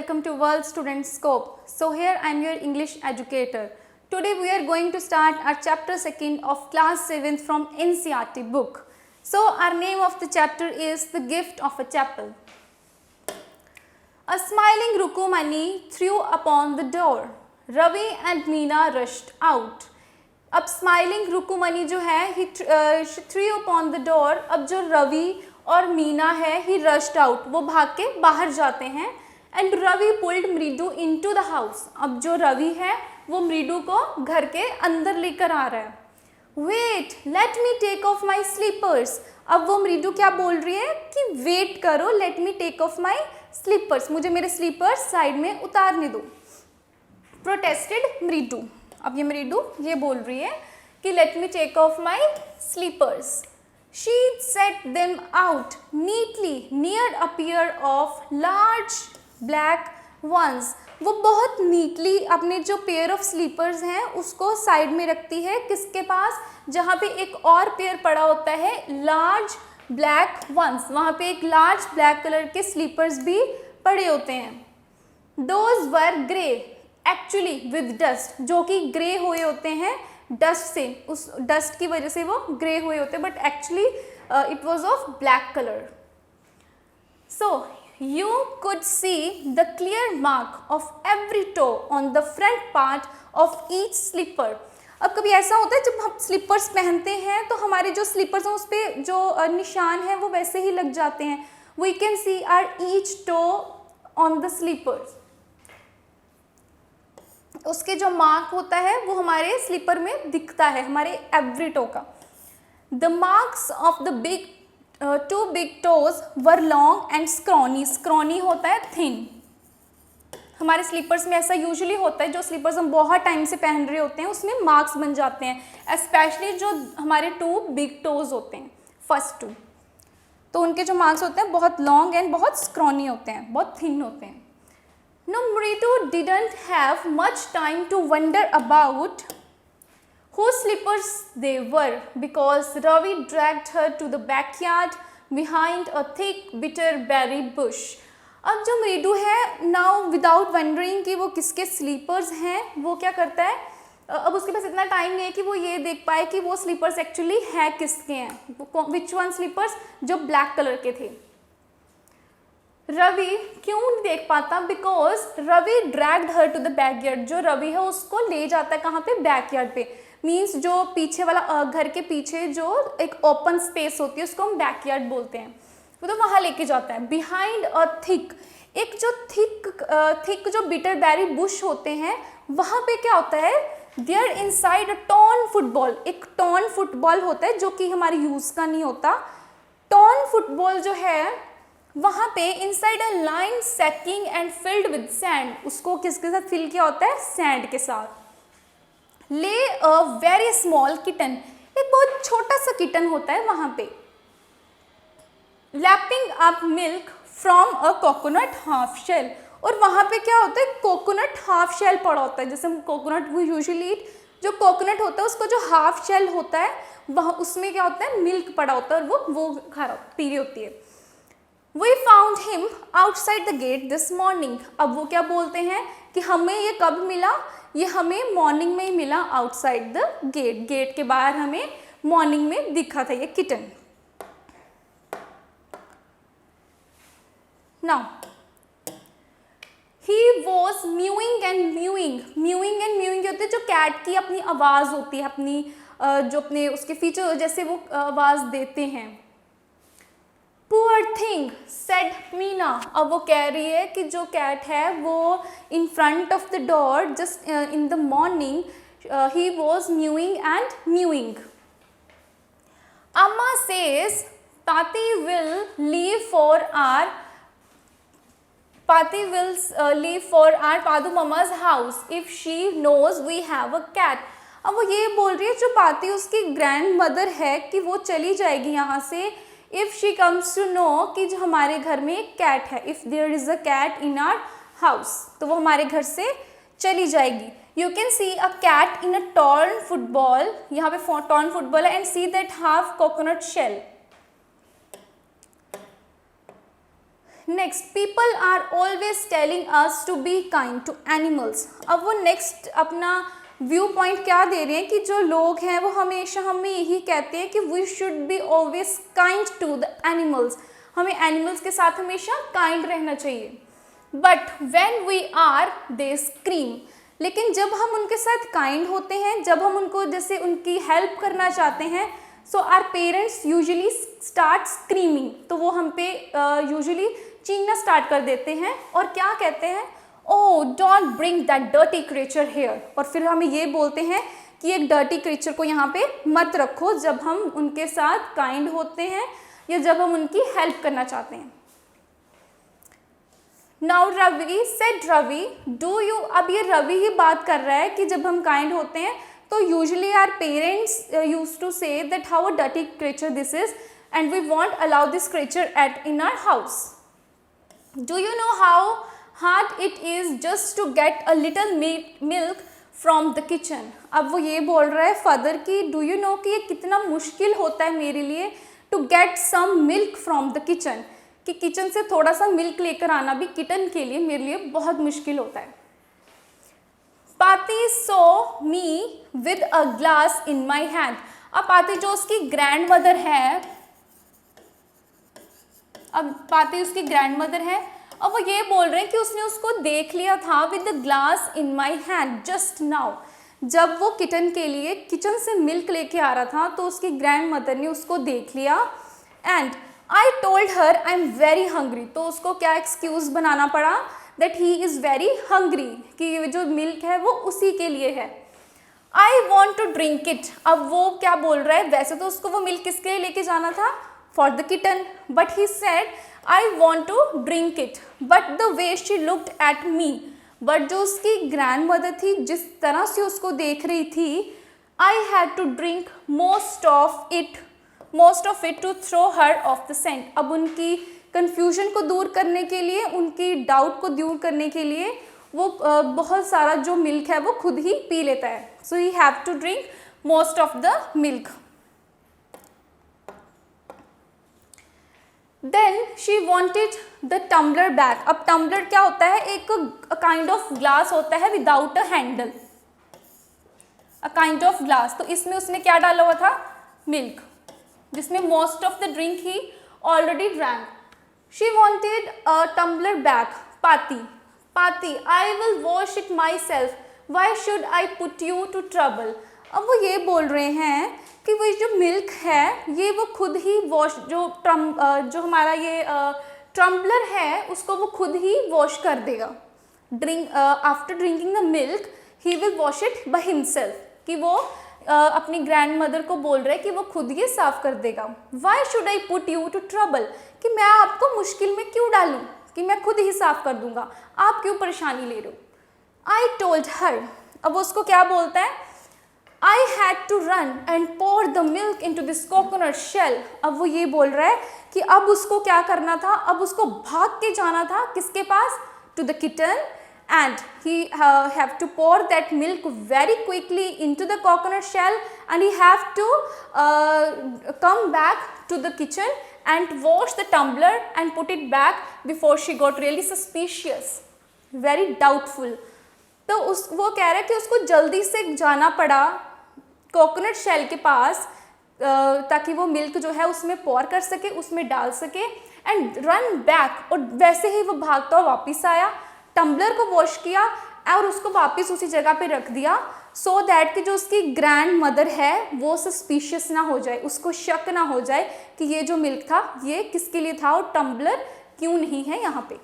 welcome to World Student Scope. So here I am your English educator. Today we are going to start our chapter 2nd of class 7th from NCERT book. So our name of the chapter is The Gift of a Chapel. A smiling Rukumani threw upon the door. Ravi and Meena rushed out. अब smiling रुकुमनी जो है ही three upon the door. अब जो रवि और मीना है he rushed out, वो भाग के बाहर जाते हैं. एंड रवि पुल्ड मृदु इनटू द हाउस. अब जो रवि है वो मृदु को घर के अंदर लेकर आ रहा है. Wait let me take off my slippers. अब वो मृदु क्या बोल रही है कि वेट करो, let me take off my slippers, मुझे मेरे स्लीपर्स साइड में उतारने दो. प्रोटेस्टेड मृदु. अब ये मृदु ये बोल रही है कि let me take off my slippers. She set them out neatly near a pair of large black ones. वो बहुत नीटली अपने जो पेयर ऑफ स्लीपर्स हैं उसको साइड में रखती है. किसके पास? जहाँ पे एक और पेयर पड़ा होता है लार्ज ब्लैक वंस, वहाँ पे एक लार्ज ब्लैक कलर के स्लीपर्स भी पड़े होते हैं. Those were grey actually with dust, जो कि ग्रे हुए होते हैं डस्ट से, उस डस्ट की वजह से वो ग्रे हुए होते हैं, but actually it was of black colour. So you could see the clear mark of every toe on the front part of each slipper. अब कभी ऐसा होता है जब हम स्लीपर्स पहनते हैं तो हमारे जो स्लीपर्स हैं उस पर जो निशान है वो वैसे ही लग जाते हैं. We can see our each toe on the slippers. उसके जो मार्क होता है वो हमारे स्लीपर में दिखता है, हमारे एवरी टो का. The marks of the big to big toes were long and scrawny. Scrawny होता है थिन. हमारे स्लीपर्स में ऐसा यूजुअली होता है, जो स्लीपर्स हम बहुत टाइम से पहन रहे होते हैं उसमें मार्क्स बन जाते हैं, स्पेशली जो हमारे टू बिग टोज होते हैं फर्स्ट टू, तो उनके जो मार्क्स होते हैं बहुत लॉन्ग एंड बहुत स्क्रॉनी होते हैं, बहुत थिन होते हैं. Now Mridu didn't have much time to wonder about whose slippers they were, because Ravi dragged her to the backyard behind a thick bitter berry bush. अब जो मृदु है now without wondering कि वो किसके स्लीपर्स हैं, वो क्या करता है, अब उसके पास इतना टाइम नहीं है कि वो ये देख पाए कि वो स्लीपर्स एक्चुअली है किसके हैं, विच वन स्लीपर्स, जो ब्लैक कलर के थे. रवि क्यों नहीं देख पाता? Because Ravi dragged her to the backyard. जो रवि है उसको ले जाता है कहाँ पे? बैकयार्ड पे. मीन्स जो पीछे वाला घर के पीछे जो एक ओपन स्पेस होती है उसको हम बैकयार्ड बोलते हैं, वो तो वहाँ लेके जाता है. बिहाइंड अ थिक, एक जो थिक जो बिटर बैरी बुश होते हैं वहाँ पे क्या होता है, there inside a torn football. एक टॉर्न फुटबॉल होता है जो कि हमारे यूज़ का नहीं होता. टॉर्न फुटबॉल जो है वहाँ पे inside a line sacking and filled with sand, उसको किसके साथ फिल किया होता है? सैंड के साथ. ले अ वेरी स्मॉल किटन, एक बहुत छोटा सा किटन होता है वहाँ पे. Lapping up milk from a coconut half shell, और वहाँ पे क्या होता है? कोकोनट हाफ शेल पड़ा होता है. जैसे हम कोकोनट वो यूजुअली ईट, जो कोकोनट होता है उसको जो हाफ शेल होता है वहाँ उसमें क्या होता है? मिल्क पड़ा होता है, और वो पी रही होती है. We found him outside the gate this morning. अब वो क्या बोलते हैं कि हमें ये कब मिला? ये हमें मॉर्निंग में ही मिला, आउटसाइड द गेट. गेट के बाहर हमें मॉर्निंग में दिखा था ये kitten. Now he was mewing and mewing. Mewing and mewing होते हैं जो कैट की अपनी आवाज़ होती है, अपनी जो अपने उसके फीचर जैसे वो आवाज़ देते हैं. Poor thing, said Meena. अब वो कह रही है कि जो कैट है वो in front of the door just in the morning he was mewing and mewing. Amma says Pati will leave for our Padu mama's house if she knows we have a cat. अब वो ये बोल रही है जो पाती उसकी grand mother है कि वो चली जाएगी यहाँ से if she comes to know कि जो हमारे घर में एक कैट है, if there is a cat in our house, तो वो हमारे घर से चली जाएगी. You can see a cat in a torn football, यहाँ पे torn football है, and see that half coconut shell. Next, people are always telling us to be kind to animals. अब वो नेक्स्ट अपना व्यू पॉइंट क्या दे रहे हैं कि जो लोग हैं वो हमेशा हमें यही कहते हैं कि we should be always kind to the animals, हमें एनिमल्स के साथ हमेशा काइंड रहना चाहिए। But when we are they scream, लेकिन जब हम उनके साथ काइंड होते हैं, जब हम उनको जैसे उनकी हेल्प करना चाहते हैं, so our parents usually start screaming, तो वो हम पे यूजुअली चीखना स्टार्ट कर देते हैं और क्या कहते हैं, oh don't bring that dirty creature here, और फिर हमें ये बोलते हैं कि एक डर्टी क्रिएचर को यहाँ पे मत रखो जब हम उनके साथ काइंड होते हैं या जब हम उनकी हेल्प करना चाहते हैं। Now Ravi said Ravi do you, अब ये रवि ही बात कर रहा है कि जब हम काइंड होते हैं तो usually our parents use to say that how a dirty creature this is and we won't allow this creature at in our house. Do you know how hard it is just to get a little milk from the kitchen. अब वो ये बोल रहा है father की, do you no कि ये कितना मुश्किल होता है मेरे लिए to get some milk from the kitchen, कि किचन से थोड़ा सा मिल्क लेकर आना भी किटन के लिए मेरे लिए बहुत मुश्किल होता है। Paati saw me with a glass in my hand. अब पाती जो उसकी ग्रैंड मदर है, अब पाती उसकी ग्रैंड मदर है, अब वो ये बोल रहे हैं कि उसने उसको देख लिया था with the glass in my hand just now, जब वो किटन के लिए किचन से मिल्क लेके आ रहा था तो उसकी ग्रैंड मदर ने उसको देख लिया। And I told her I am very hungry, तो उसको क्या एक्सक्यूज बनाना पड़ा that he is very hungry, कि जो मिल्क है वो उसी के लिए है। I want to drink it, अब वो क्या बोल रहा है, वैसे तो उसको वो मिल्क किसके लिए लेके जाना था, for the kitten, but he said I want to drink it but the way she looked at me, but जो उसकी ग्रैंड मदर थी जिस तरह से उसको देख रही थी, I had to drink most of it to throw her off the scent. अब उनकी कन्फ्यूजन को दूर करने के लिए, उनकी डाउट को दूर करने के लिए वो बहुत सारा जो मिल्क है वो खुद ही पी लेता है। So he have to drink most of the milk. Then she wanted the tumbler back. अब टम्बलर क्या होता है, एक काइंड ऑफ ग्लास होता है without a handle, a kind of glass. तो इसमें उसने क्या डाला हुआ था, मिल्क, जिसमें most of the drink he already drank. She wanted a tumbler back. Paati I will wash it myself, why should I put you to trouble. अब वो ये बोल रहे हैं कि वो जो मिल्क है ये वो खुद ही वॉश, जो हमारा ये टम्बलर है उसको वो खुद ही वॉश कर देगा। After drinking the milk he will wash it by himself, कि वो अपनी ग्रैंड मदर को बोल रहे हैं कि वो खुद ये साफ कर देगा। Why should I put you to trouble, कि मैं आपको मुश्किल में क्यों डालूं, कि मैं खुद ही साफ कर दूंगा, आप क्यों परेशानी ले रहे हो। आई टोल्ड हर, अब उसको क्या बोलता है, I had to run and pour the milk into this coconut shell. अब वो ये बोल रहा है कि अब उसको क्या करना था, अब उसको भाग के जाना था किसके पास, to the kitten, and he have to pour that milk very quickly into the coconut shell and he have to come back to the kitchen and wash the tumbler and put it back before she got really suspicious, very doubtful। तो वो कह रहा है कि उसको जल्दी से जाना पड़ा कोकोनट शेल के पास ताकि वो मिल्क जो है उसमें पोर कर सके, उसमें डाल सके, एंड रन बैक, और वैसे ही वो भागता हुआ वापस आया, टम्बलर को वॉश किया और उसको वापस उसी जगह पे रख दिया, सो दैट कि जो उसकी ग्रैंड मदर है वो सस्पिशियस ना हो जाए, उसको शक ना हो जाए कि ये जो मिल्क था ये किसके लिए था और टम्बलर क्यों नहीं है यहाँ पे।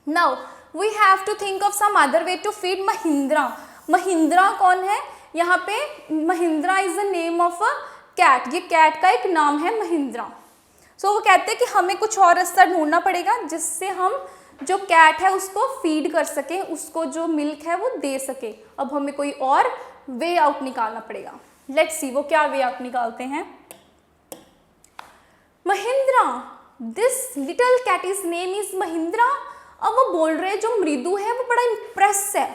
Now we have to think of some other way to feed Mahindra. Mahindra कौन है यहाँ पे, Mahindra is the name of a cat, ये कैट का एक नाम है महिंद्रा। सो वो कहते हैं कि हमें कुछ और रास्ता ढूंढना पड़ेगा जिससे हम जो कैट है उसको फीड कर सके, उसको जो मिल्क है वो दे सके। अब हमें कोई और वे आउट निकालना पड़ेगा। लेट्स सी वो क्या वे आउट निकालते हैं। Mahindra, this little cat is name is Mahindra. अब वो बोल रहे हैं जो मृदु है वो बड़ा इम्प्रेस है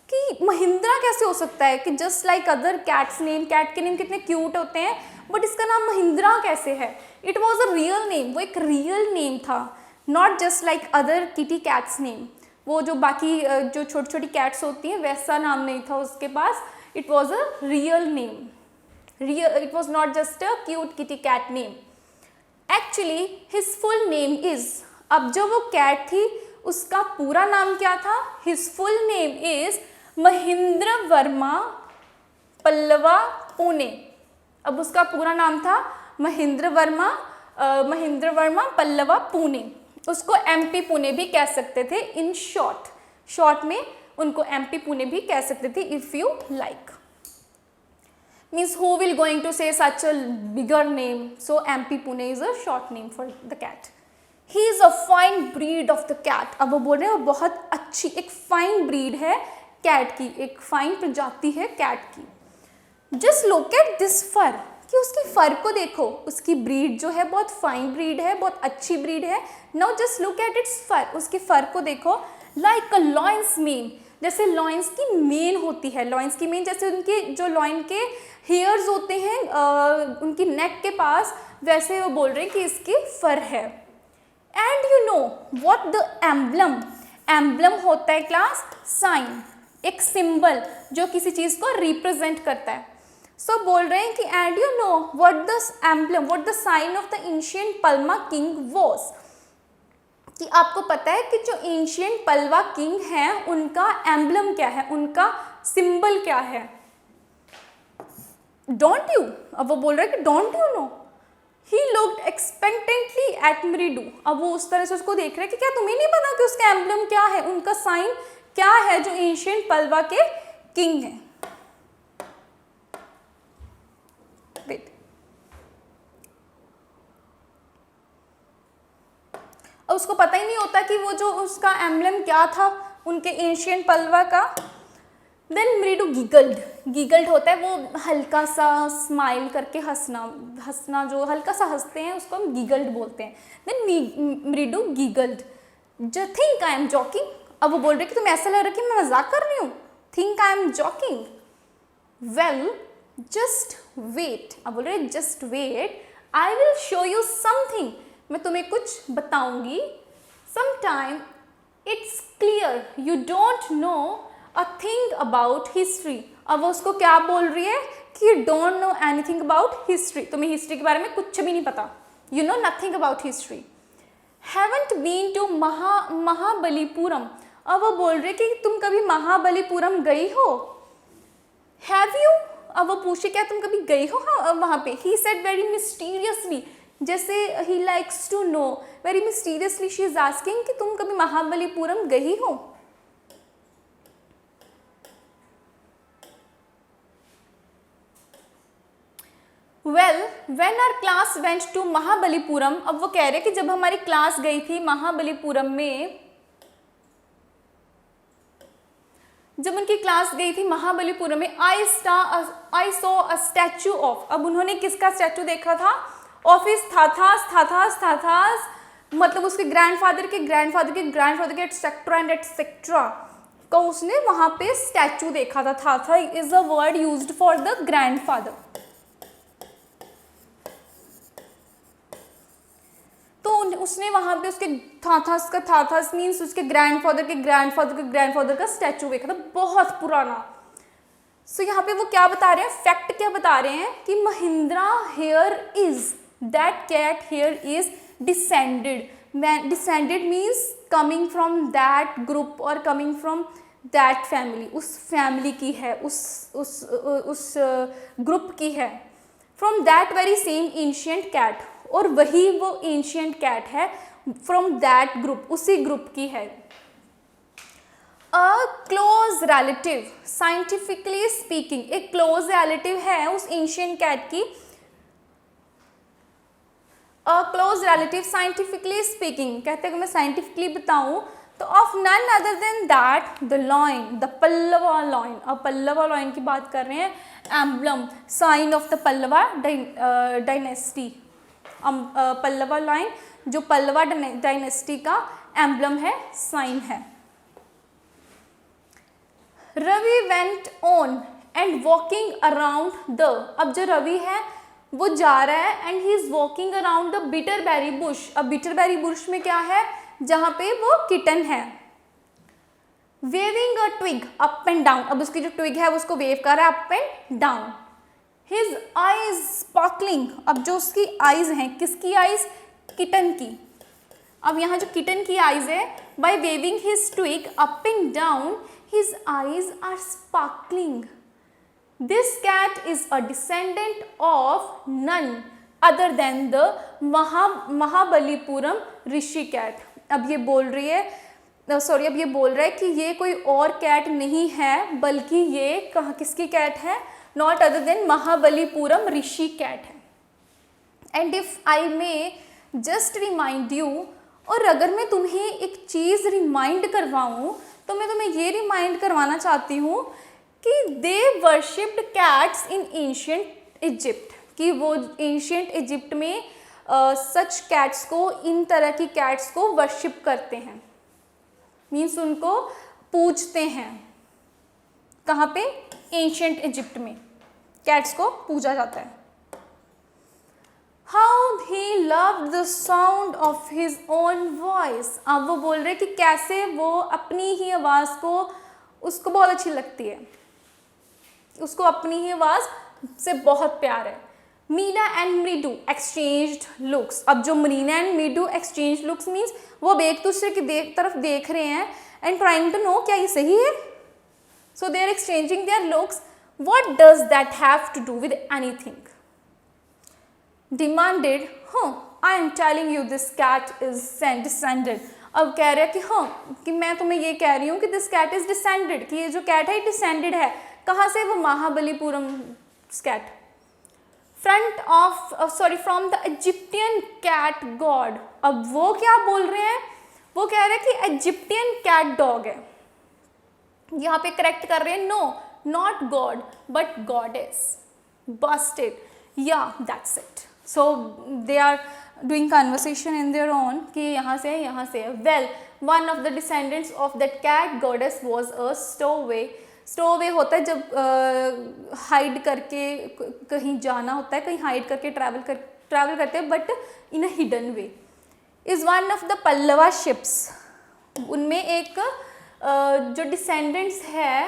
कि महिंद्रा कैसे हो सकता है, कि just like other cats name, cat के नेम कितने क्यूट होते हैं बट इसका नाम महिंद्रा कैसे है। It was a real name, वो एक रियल नेम था। Not just like other kitty cats name, वो जो बाकी जो छोटी छोटी कैट्स होती हैं वैसा नाम नहीं था उसके पास, it was a real name, it was not just a cute kitty cat name. Actually his full name is, अब जो वो कैट थी उसका पूरा नाम क्या था? His full name is Mahendra Verma Pallava Pune. अब उसका पूरा नाम था महेंद्र वर्मा पल्लवा पुणे। उसको एमपी पुणे भी कह सकते थे इन शॉर्ट, शॉर्ट में उनको एमपी पुणे भी कह सकते थे if you like. Means who will going to say such a bigger name, so MP Pune is a short name for the cat. He is a fine breed of the cat. अब वो बोल रहे हैं वो बहुत अच्छी एक fine breed है कैट की, एक फाइन प्रजाति है कैट की। जस्ट लुक एट दिस फर, कि उसकी फर को देखो, उसकी ब्रीड जो है बहुत फाइन ब्रीड है, बहुत अच्छी ब्रीड है। Now just look at its फर, उसकी फर को देखो, लाइक अ लॉयंस मेन, जैसे लॉयंस की मेन होती है, लॉयंस की मेन जैसे उनके जो लॉयन के हेयर्स होते हैं उनकी नेक के पास, वैसे वो बोल रहे हैं कि इसकी फर है। And you know what the emblem, emblem होता है क्लास साइन, एक सिंबल जो किसी चीज़ को रिप्रेजेंट करता है। सो बोल रहे हैं कि and you know what the emblem, what the sign of the ancient Pallava king was, कि आपको पता है कि जो एंशिएंट पल्वा किंग हैं उनका एम्बलम क्या है, उनका सिंबल क्या है। डोंट यू, अब वो बोल रहा है कि don't you know. He looked expectantly at Mridu, अब वो उस तरह से उसको देख रहे हैं कि क्या तुम्हें नहीं पता कि उसका एम्बलम क्या है, उनका साइन क्या है जो एंशिएंट पल्वा के किंग हैं। वेट, अब उसको पता ही नहीं होता कि वो जो उसका एम्बलम क्या था उनके एंशिएंट पल्वा का। देन मृदु गिगल्ड, गिगल्ड होता है वो हल्का सा स्माइल करके हंसना, हंसना जो हल्का सा हंसते हैं उसको हम गिगल्ड बोलते हैं। देन मृदु गिगल्ड, जो थिंक आई एम जॉकिंग, अब वो बोल रहे कि तुम ऐसा लग रहा है कि मैं मजाक कर रही हूँ, think I am joking. Well just wait, अब बोल रहे just wait, I will show you something, मैं तुम्हें कुछ बताऊंगी। Sometime it's clear you don't know a thing about history, अब वो उसको क्या बोल रही है कि you don't know anything about history, तुम्हें हिस्ट्री के बारे में कुछ भी नहीं पता, you know nothing about history. Haven't been to Mahabalipuram, अब वो बोल रहे कि तुम कभी महाबलीपुरम गई हो। हैव यू, अब वो पूछे क्या तुम कभी गई हो वहाँ पे। ही सेड वेरी मिस्टीरियसली, जैसे he likes to know, very mysteriously she is asking कि तुम कभी महाबलीपुरम गई हो। Well when our class went to Mahabalipuram, अब वो कह रहे कि जब हमारी क्लास गई थी महाबलीपुरम में, जब उनकी क्लास गई थी महाबलीपुरम में, I saw a statue of, अब उन्होंने किसका स्टैचू देखा था? ऑफ हिज थाथास, मतलब उसके ग्रैंडफादर के एटसेट्रा एंड एटसेट्रा का उसने वहां पे स्टैचू देखा था। Thatha is a word used for the grandfather. तो उसने वहां पे उसके थाथास मीन्स उसके ग्रैंडफादर का स्टैचू देखा था, बहुत पुराना। सो यहाँ पे वो क्या बता रहे हैं, फैक्ट क्या बता रहे हैं कि Mahindra here is, that cat here is descended, descended means coming from that group और कमिंग फ्रॉम दैट फैमिली, उस फैमिली की है, उस ग्रुप की है, from that very same ancient cat, और वही वो एंशिएंट कैट है फ्रॉम दैट ग्रुप, उसी ग्रुप की है। A close relative scientifically speaking, एक क्लोज रिलेटिव है उस एंशिएंट कैट की। A close relative scientifically speaking, कहते हैं कि मैं साइंटिफिकली बताऊं तो of none other than that the lion, the Pallava lion, अब पल्लवा लॉइन की बात कर रहे हैं, emblem sign of the Pallava dynasty, Pallava line जो पल्लवा डायनेस्टी का एम्बलम है, साइन है। Ravi went on and walking around the, अब जो रवि है वो जा रहा है and he is walking around the bitterberry bush. अब बिटरबेरी बुश में क्या है, जहाँ पे वो किटन है। Waving a twig up and down, अब उसकी जो ट्विग है उसको वेव कर रहा है up and down. His eyes sparkling, अब जो उसकी आईज हैं, किसकी आईज, किटन की। अब यहाँ जो किटन की आईज है, by waving his twig up and down his eyes are sparkling. This cat is a descendant of none other than the Mahabalipuram Rishi cat. अब ये बोल रही है, अब ये बोल रहा है कि ये कोई और कैट नहीं है, बल्कि ये किसकी कैट है, not other than Mahabalipuram Rishi cat है। And if I may just remind you, और अगर मैं तुम्हें एक चीज़ रिमाइंड करवाऊँ तो मैं तुम्हें ये रिमाइंड करवाना चाहती हूँ कि they worshipped cats in ancient Egypt, कि वो एंशिएंट इजिप्ट में सच कैट्स को, इन तरह की कैट्स को वर्शिप करते हैं, मीन्स उनको पूजते हैं। कहाँ पे, एंशिएंट इजिप्ट में कैट्स को पूजा जाता है। How he loved the sound of his own voice. अब वो बोल रहे कि कैसे वो अपनी ही आवाज़ को, उसको बहुत अच्छी लगती है, उसको अपनी ही आवाज़ से बहुत प्यार है। मीना एंड मृदु एक्सचेंज्ड लुक्स। अब जो मरीना एंड मृदु एक्सचेंज लुक्स मीन्स वो एक दूसरे की तरफ देख रहे हैं एंड ट्राइंग टू नो क्या ये सही है। So they are exchanging their looks. What does that have to do with anything, demanded I am telling you this cat is descended. अब कह रहे हैं कि हाँ, कि मैं तुम्हें ये कह रही हूँ कि दिस कैट इज डिसेंडेड, कि ये जो कैट है डिसेंडेड है। कहाँ से, वो Mahabalipuram cat. From the Egyptian cat god. अब वो क्या बोल रहे हैं, वो कह रहे हैं कि इजिप्टियन कैट डॉग है। यहाँ पे करेक्ट कर रहे हैं, no not god but goddess. Busted, yeah that's it. So they are doing conversation in their own कि यहाँ से है, यहाँ से है। Well, one of the descendants of that cat goddess was a stowaway. Stowaway होता है जब हाइड करके कहीं जाना होता है, कहीं हाइड करके ट्रैवल करते हैं, but in a hidden way. Is one of the Pallava ships. उनमें एक जो डिसेंडेंट्स है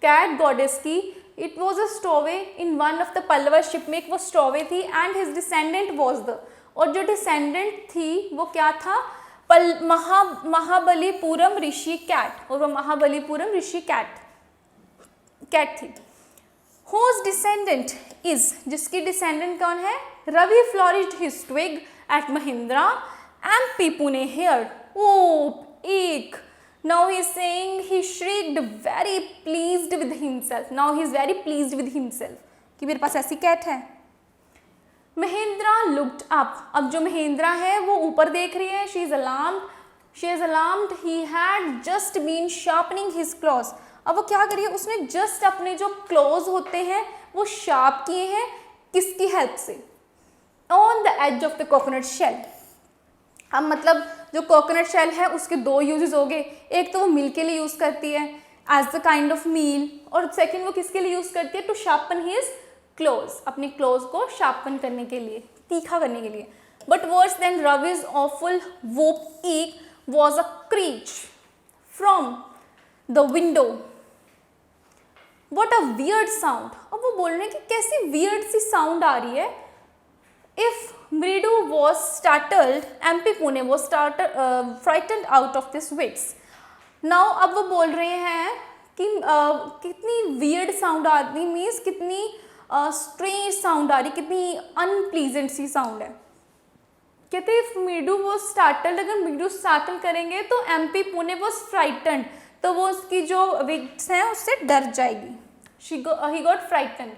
कैट गॉडेस की, it was a stowaway in one of the Pallava ship में, एक वो स्टोवे थी and his descendant was the, और जो डिसेंडेंट थी वो क्या था, महाबलीपुरम ऋषि कैट, और वो महाबलीपुरम ऋषि कैट थी। Whose descendant is, जिसकी डिसेंडेंट कौन है, Ravi flourished his twig at Mahindra MP Pune here. Oh, eek. Now he is saying he shrieked very pleased with himself. Now he is very pleased with himself कि मेरे पास ऐसी cat है। Mahindra looked up. अब जो महेंद्रा है वो ऊपर देख रही है। She is alarmed. He had just been sharpening his claws. अब वो क्या करिए, उसने जस्ट अपने जो क्लोज होते हैं वो शार्प किए हैं, किसकी हेल्प से, on the edge of the coconut shell. अब मतलब जो कोकोनट शेल है उसके दो यूजेस हो गए, एक तो वो मील के लिए यूज़ करती है as the kind of meal, और सेकेंड वो किसके लिए यूज़ करती है, टू शार्पन हिज क्लोज, अपने क्लोज को शार्पन करने के लिए, तीखा करने के लिए। But worse than Ravi's awful whoop eek was a screech from the window. What a weird sound. अब वो बोल रहे हैं कि कैसी weird सी साउंड आ रही है। If Mridu was startled, MP Pune was frightened out of his wits. Now अब वो बोल रहे हैं कि कितनी weird साउंड आ रही, मीन्स कितनी strange साउंड आ रही, कितनी unpleasant सी साउंड है। कहते हैं if Mridu was startled, अगर Mridu startle करेंगे तो MP Pune was frightened, तो वो उसकी जो विक्स हैं उससे डर जाएगी। He got frightened.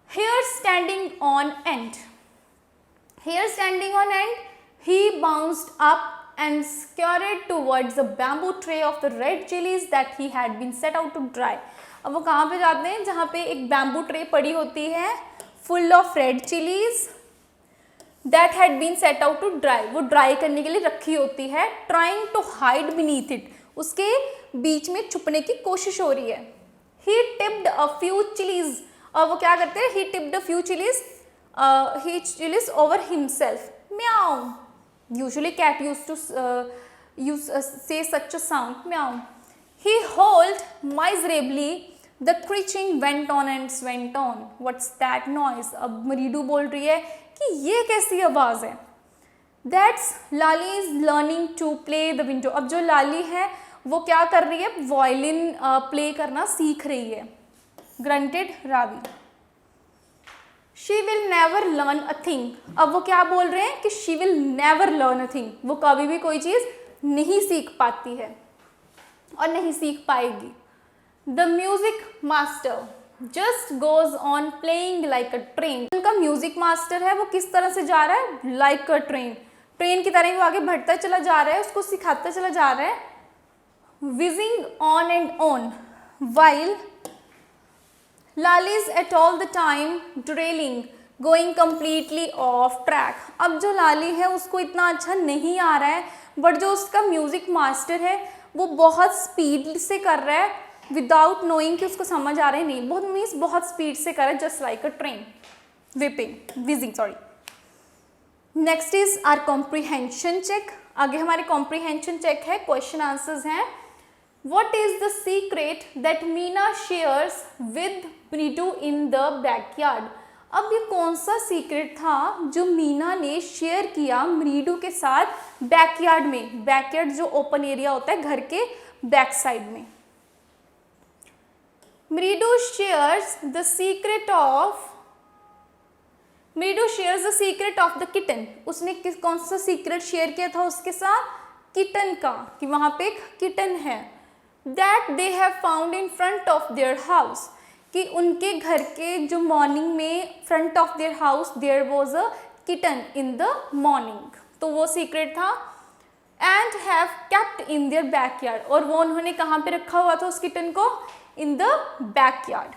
Hair standing on end, he bounced up and scurried towards the bamboo tray of the red chilies that he had been set out to dry. अब वो कहाँ पे जाते हैं, जहाँ पे एक बैम्बू ट्रे पड़ी होती है full of red chilies that had been set out to dry. वो ड्राई करने के लिए रखी होती है, trying to hide beneath it. उसके बीच में छुपने की कोशिश हो रही है। He tipped a few chilies, और वो क्या करते हैं, he tipped a few chilies he chills over himself. Meow. Usually cat used to say such a sound. Meow. He howled miserably. The screeching went on and went on. What's that noise? अब मरीडू बोल रही है कि ये कैसी आवाज़ है. That's Lali is learning to play the window. अब जो लाली है वो क्या कर रही है? वायलिन प्ले करना सीख रही है. Grunted Ravi. She will never learn a thing. अब वो क्या बोल रहे हैं कि she will never learn a thing. वो कभी भी कोई चीज़ नहीं सीख पाती है और नहीं सीख पाएगी. The music master just goes on playing like a train. उनका म्यूजिक मास्टर है वो किस तरह से जा रहा है? Like a train. ट्रेन की तरह वो आगे बढ़ता चला जा रहा है, उसको सिखाता चला जा रहा है. Whizzing on and on while Lali is at all the time derailing, going completely off track. अब जो लाली है उसको इतना अच्छा नहीं आ रहा है, बट जो उसका म्यूजिक मास्टर है वो बहुत स्पीड से कर रहा है विदाउट नोइंग कि उसको समझ आ रहा है नहीं. बहुत मीन्स बहुत स्पीड से कर रहा है, just like a train. Whizzing sorry. Next is our comprehension check. आगे हमारे कॉम्प्रीहेंशन चेक है, क्वेश्चन आंसर्स हैं. What is the secret that Meena shares with Mridu in the backyard? अब ये कौन सा सीक्रेट था जो मीना ने शेयर किया मृदु के साथ बैकयार्ड में. बैकयार्ड जो ओपन एरिया होता है घर के बैक साइड में. मृदु shares the secret of the kitten. उसने कौन सा सीक्रेट शेयर किया था उसके साथ? किटन का, कि वहां पे एक किटन है. That they have found in front of their house. कि उनके घर के जो मॉर्निंग में front of their house there was a kitten in the morning. तो वो सीक्रेट था. And have kept in their backyard. और वो उन्होंने कहाँ पे रखा हुआ था उस किटन को? In the backyard.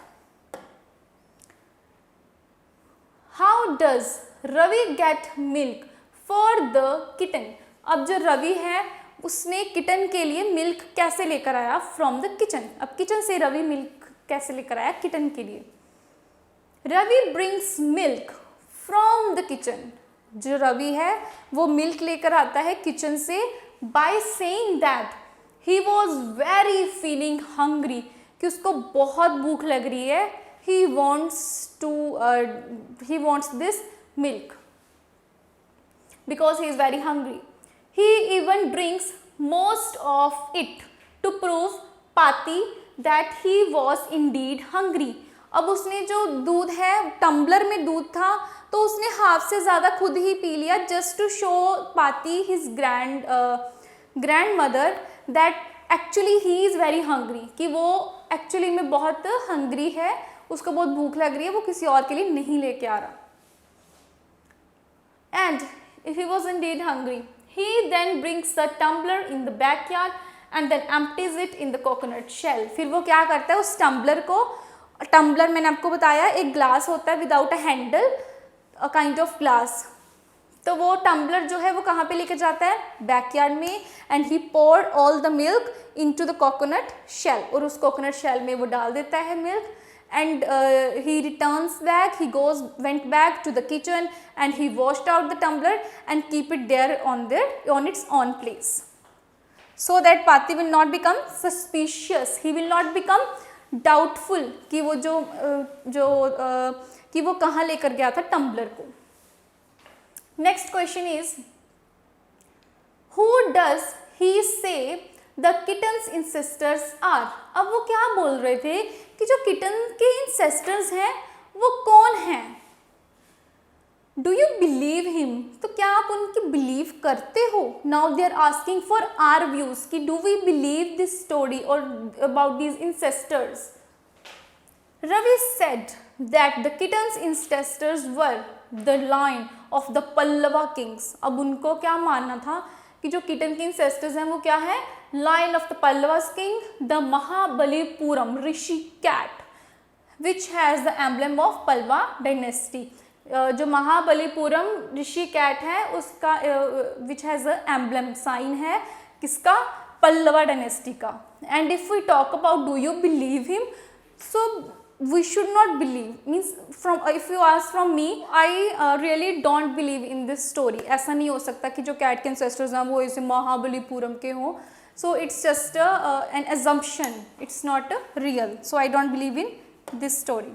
How does Ravi get milk for the kitten. अब जो रवि है उसने किटन के लिए मिल्क कैसे लेकर आया? From the kitchen. अब किचन से रवि मिल्क कैसे लेकर आया किटन के लिए? Ravi brings milk from the kitchen. जो रवि है वो मिल्क लेकर आता है किचन से by saying that he was very feeling hungry. कि उसको बहुत भूख लग रही है. He wants this milk because he is very hungry. He even drinks most of it to prove Pati that he was indeed hungry. अब उसने जो दूध है, टम्बलर में दूध था तो उसने हाफ से ज़्यादा खुद ही पी लिया जस्ट टू शो पाती his grand mother that actually he is very hungry. कि वो एक्चुअली में बहुत हंग्री है, उसको बहुत भूख लग रही है, वो किसी और के लिए नहीं लेके आ रहा. And if he was indeed hungry, he then brings the tumbler in the backyard and then empties it in the coconut shell. फिर वो क्या करता है उस टम्बलर को, टम्बलर मैंने आपको बताया एक ग्लास होता है without a handle, a kind of glass. तो वो टम्बलर जो है वो कहाँ पे लेकर जाता है? बैकयार्ड में. And he poured all the milk into the coconut shell. और उस कोकोनट शेल में वो डाल देता है milk. And he returns back, went back to the kitchen and he washed out the tumbler and keep it there on its own place. So that Pati will not become suspicious, he will not become doubtful कि वो कि वो कहाँ लेकर गया था tumbler को. Next question is, who does he say the kitten's ancestors are? अब वो क्या बोल रहे थे कि जो किटन के ancestors हैं वो कौन हैं? Do you believe him? तो क्या आप उनकी बिलीव करते हो? Now they are asking for our views कि do we believe this story or about these ancestors? Ravi said that the kitten's ancestors were the line of the Pallava kings. अब उनको क्या मानना था कि जो किटन के ancestors हैं वो क्या है? Line of the Pallavas king, the Mahabalipuram Rishi cat, which has the emblem of Pallava dynasty. जो महाबलीपुरम ऋषि कैट है उसका which has a emblem sign है किसका? पल्लवा डायनेस्टी का. And if we talk about do you believe him, so we should not believe, means from if you ask from me, I really don't believe in this story. ऐसा नहीं हो सकता कि जो cat के ancestors हैं वो ऐसे महाबलीपुरम के हों. So it's just an assumption, it's not real. So I don't believe in this story.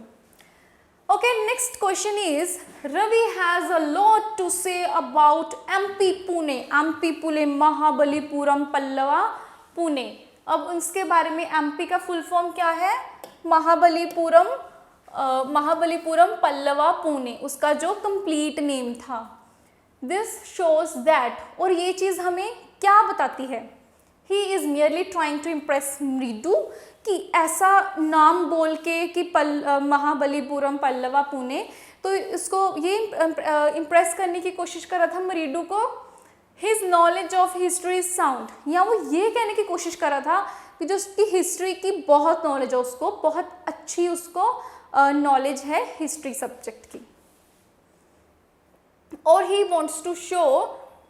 Okay, next question is, Ravi has a lot to say about MP Pune. MP Pune, Mahabalipuram, Pallava, Pune. अब उसके बारे में MP का full form क्या है? महाबलीपुरम पल्लवा पुणे, उसका जो complete name था. दिस शोज दैट, और ये चीज़ हमें क्या बताती है? He is merely trying to impress Mridu, कि ऐसा नाम बोल के कि महाबलीपुरम पल्लवा पुणे, तो इसको ये इम्प्रेस करने की कोशिश कर रहा था मृदु को. His knowledge of history is sound, या वो ये कहने की कोशिश कर रहा था कि जो उसकी हिस्ट्री की बहुत नॉलेज है, उसको बहुत अच्छी उसको नॉलेज है हिस्ट्री सब्जेक्ट की. और he wants to show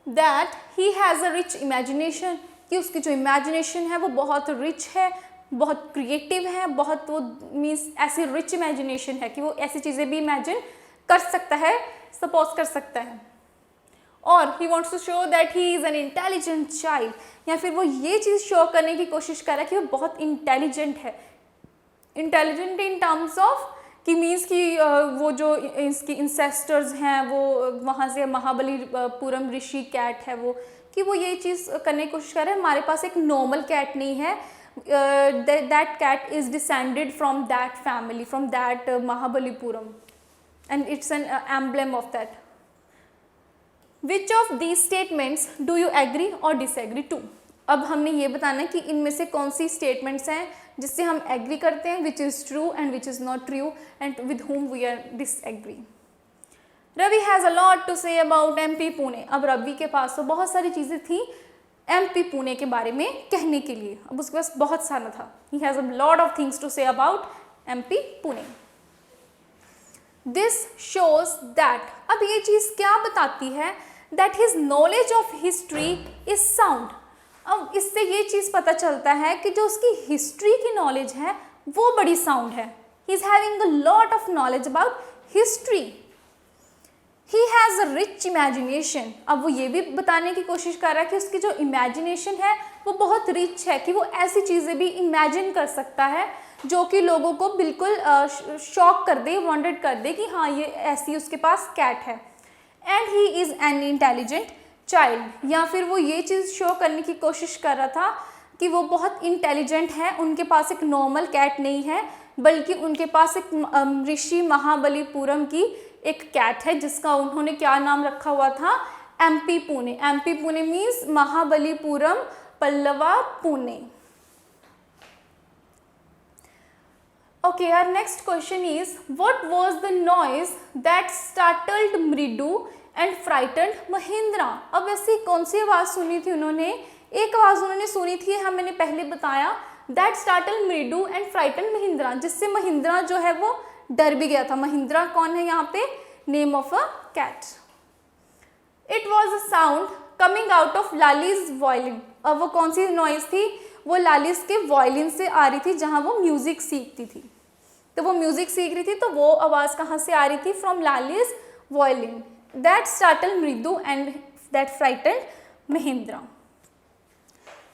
that he has a rich imagination, कि उसकी जो इमेजिनेशन है वो बहुत रिच है, बहुत क्रिएटिव है, बहुत वो मीन्स ऐसी रिच इमेजिनेशन है कि वो ऐसी चीज़ें भी इमेजिन कर सकता है, सपोज कर सकता है. और he wants to show that he is an intelligent child, या फिर वो ये चीज़ शो करने की कोशिश कर रहा है कि वो बहुत इंटेलिजेंट है. इंटेलिजेंट इन टर्म्स ऑफ कि मीन्स कि वो जो इसकी इंसेस्टर्स हैं वो वहाँ से महाबलीपुरम ऋषि कैट है वो, कि वो ये चीज़ करने की कोशिश कर रहा है. हमारे पास एक नॉर्मल कैट नहीं है, that cat is descended from that family, from that Mahabalipuram, and it's an emblem of that. Which of these statements do you agree or disagree to? अब हमने ये बताना है कि इनमें से कौन सी स्टेटमेंट्स हैं जिससे हम एग्री करते हैं, which is true and which is not true, and with whom we are disagree. Ravi has a lot to say about MP Pune. अब रवि के पास तो बहुत सारी चीज़ें थी MP पुणे के बारे में कहने के लिए, अब उसके पास बहुत सारा था. He has a lot of things to say about MP Pune. This shows that, अब ये चीज़ क्या बताती है? That his knowledge of history is sound. अब इससे ये चीज़ पता चलता है कि जो उसकी हिस्ट्री की नॉलेज है वो बड़ी साउंड है. He is having a lot of knowledge about history. He has a rich imagination. अब वो ये भी बताने की कोशिश कर रहा है कि उसकी जो इमेजिनेशन है वो बहुत रिच है, कि वो ऐसी चीज़ें भी इमेजिन कर सकता है जो कि लोगों को बिल्कुल शॉक कर दे, वॉन्डर्ड कर दे कि हाँ ये ऐसी उसके पास कैट है. And he is an intelligent child, या फिर वो ये चीज़ शो करने की कोशिश कर रहा था कि वो बहुत इंटेलिजेंट है, उनके पास एक नॉर्मल कैट नहीं है, बल्कि उनके पास एक ऋषि महाबलीपुरम की एक कैट है जिसका उन्होंने क्या नाम रखा हुआ था? MP Pune. MP Pune means Mahabalipuram Pallava Pune. Okay, our next question is, what was the noise that startled Mridu and frightened Mahindra? अब ऐसी कौन सी आवाज़ सुनी थी उन्होंने? एक आवाज़ उन्होंने सुनी थी, हम मैंने पहले बताया, that startled Mridu and frightened Mahindra, जिससे महिंद्रा जो है वो डर भी गया था. महिंद्रा कौन है यहाँ पे? Name of a cat. It was a sound coming out of Lali's violin. अब वो कौन सी नॉइज़ थी? वो लालिस के वायलिन से आ रही थी जहाँ वो म्यूज़िक सीखती थी. तो वो म्यूज़िक सीख रही थी तो वो आवाज़ कहाँ से आ रही थी? From Lalli's violin. That startle Mridu and that frightened Mahindra.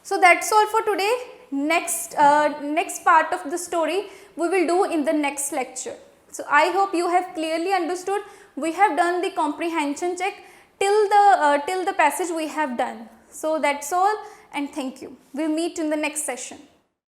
So that's all for today. Next part of the story we will do in the next lecture. So I hope you have clearly understood. We have done the comprehension check till the passage we have done. So that's all, and thank you. We'll meet in the next session.